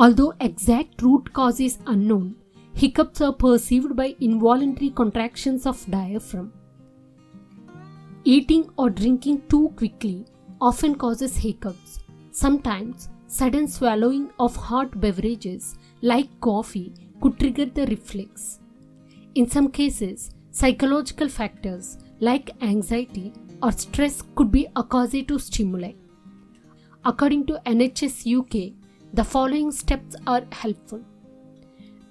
Although exact root cause is unknown, hiccups are perceived by involuntary contractions of diaphragm. Eating or drinking too quickly often causes hiccups. Sometimes, sudden swallowing of hot beverages like coffee could trigger the reflex. In some cases, psychological factors like anxiety or stress could be a causative stimuli. According to NHS UK, the following steps are helpful.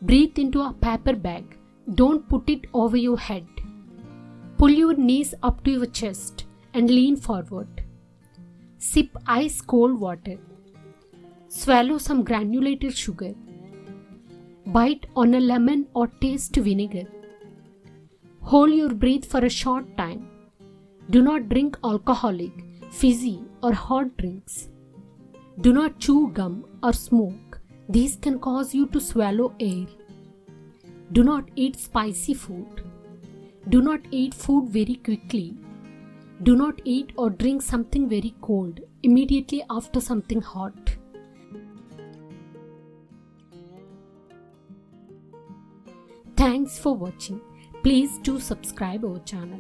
Breathe into a paper bag. Don't put it over your head. Pull your knees up to your chest and lean forward. Sip ice cold water. Swallow some granulated sugar. Bite on a lemon or taste vinegar. Hold your breath for a short time. Do not drink alcoholic, fizzy or hot drinks. Do not chew gum or smoke. These can cause you to swallow air. Do not eat spicy food. Do not eat food very quickly. Do not eat or drink something very cold immediately after something hot. Thanks for watching. Please do subscribe our channel.